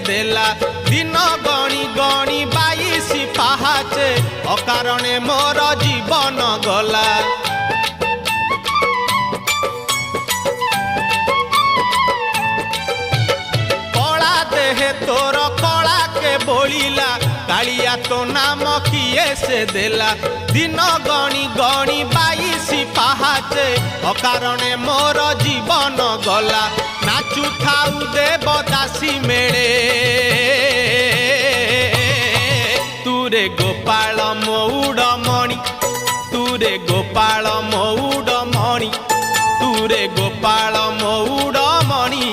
देला दिन गणी गणी 22 पाहाचे अकारणे मोर जीवन गला। कला देहे तोर कला के बोलिला कालिया तो नाम किए से देला दिन गणी गणी 22 पाहाचे अकारणे मोर जीवन गला। नाचु थाउ देवदासी मेले तुरे गोपाल मौड़ मणि तुरे गोपाल मौड़ मणि तुरे गोपाल मौड़ मणि